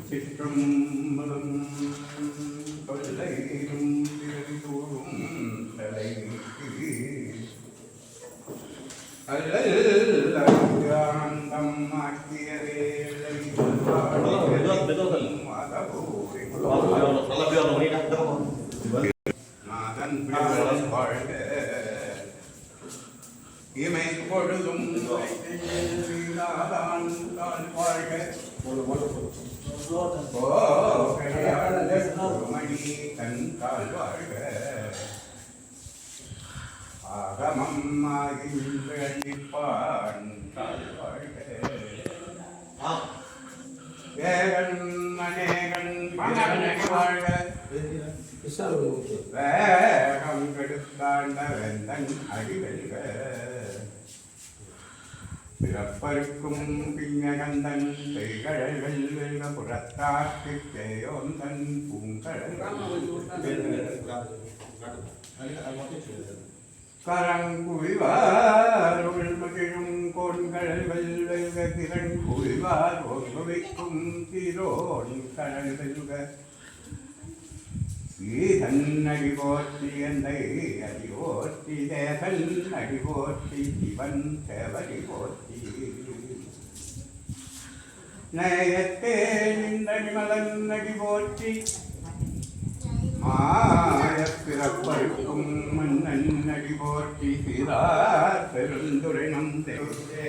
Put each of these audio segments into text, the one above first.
சிற்றம்பலம் கொள்ளையும் தூரும் தலை அல்லம் ஆக்கியதே நாதன் வாழ்க இமை பொழுதும் வாழ்க மணி கண் கால் வாழ்க ஆகமம் ஆகிப்பான் கால் வாழ்க வேகன் அநேகன் வாழ்க வேகம் கெடுத்தாண்ட வெந்தன் அடிவெல்க பிறப்பருக்கும் பிஞகந்தன் செய்கழல்கள் வெல்க புறத்தாக்கு தேயோந்தன் பூங்கழல் கரங்குழிவார் உள்மகிழும் கோண்கழல்கள் வெல்க திறன் குழிவார் ஒன்றுவைக்கும் திரோன் கடல் வெல்க ஈதன் அடி போற்றி எந்தை அடி போற்றி தேசன் அடி போற்றி சிவன் சேவடி போற்றி நயத்தே நின்றடிமலன் அடி போற்றி மாயப்பிறப்பருக்கும் மன்னன் அடி போற்றி சிறார் பெருந்துரைனம் தேவத்தே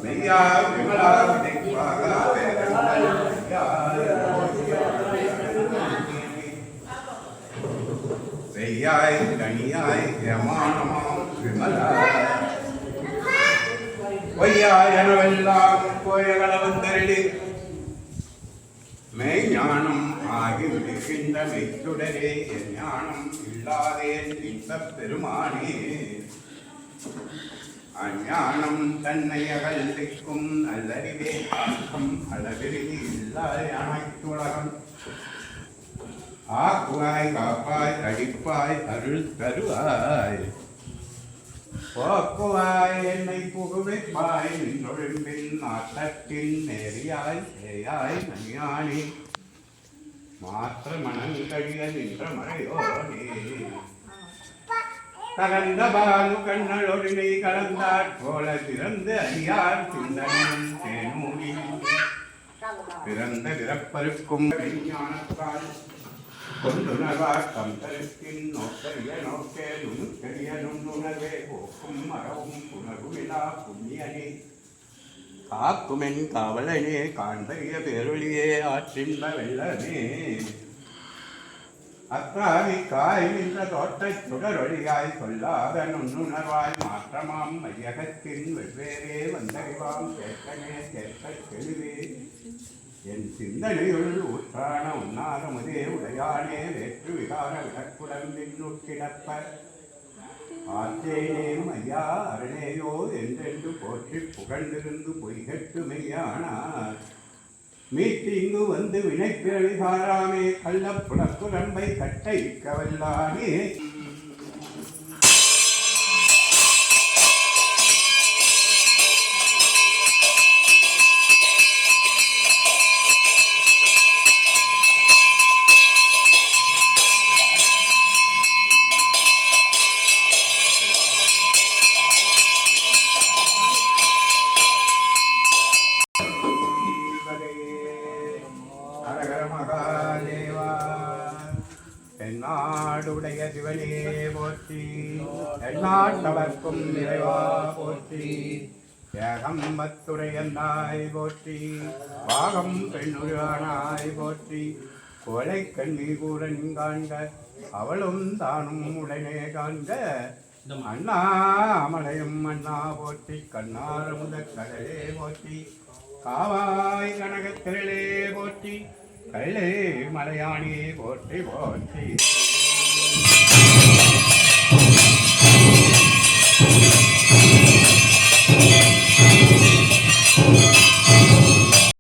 மெய்யா விமலா வெய்யாய் தனியாய் யமானமாம் விமலா பொய்யாய் எனவெல்லாம் கோயகளவந்தரடி மெய்ஞானம் ஆகி விடுகின்ற மெய்ச்சுடரே என் ஞானம் இல்லாதேன் இந்த பெருமானே அஞ்ஞானம் தன்னை அகழ்ந்திக்கும் நல்லறிவே ஆக்கம் அளவிற்கு இல்லாத அனைத்துலகம் ஆக்குவாய் காப்பாய் அடிப்பாய் அருள் தருவாய் போக்குவாய் என்னை புகுவிப்பாய் நின்றொழும்பின் நாட்டத்தின் நேரியாய் சேயாய் நனியானே மாற்ற மனங்கழிய நின்ற மழையோனே கலந்த பாலு கண்ணளொடினை கலந்தாற் போல திறந்து அறியார் சிந்தனும் தேனூரி பிறந்த பிறப்பருக்கும் விஞ்ஞானத்தால் கொண்டுணர்வார் கந்தருக்கின் நோக்கரிய நோக்கே நுணுக்கரிய நுண்ணுணர்வே போக்கும் மரவும் புணர்வுவிழா புண்ணியனே காக்குமென் காவலனே காண்பரிய பேரொழியே ஆற்றின்ப வெள்ளமே அத்தாவி காய் நின்ற தோற்றச் சுடரொழியாய் சொல்லாத நுண்ணுணர்வாய் மாற்றமாம் மையகத்தின் வெவ்வேறே வந்தறிவாம் கேட்கனே கேட்கச் செலுவே என் சிந்தனையுள் ஊற்றான உன்னாதமுதே உடையானே வேற்று விகார விடக்குடம்பின் நுட்கிடப்ப ஆற்றேனேம் ஐயா அரணேயோ என்றென்று போற்றி புகழ்ந்திருந்து பொய்கட்டு மெய்யானார் மீட்டு இங்கு வந்து வினைப்பிறவி சாராமே கள்ளப்புலக்குடம்பை கட்டை கவல்லானே நாடுடைய சிவனே போற்றி எந்நாட்டவர்க்கும் நிறைவா போற்றி ஏகம்பத்துரையந்தாய் போற்றி பாகம் பெண்ணுரானாய் போற்றி கோலை கண்ணி கூறன் காண்க அவளும் தானும் உடனே காண்க அண்ணாமலையும் அண்ணா போற்றி கண்ணார முதற் கடலே போற்றி காவாய் கனகத்திரளே போற்றி கைலே மலையானே போற்றி போற்றி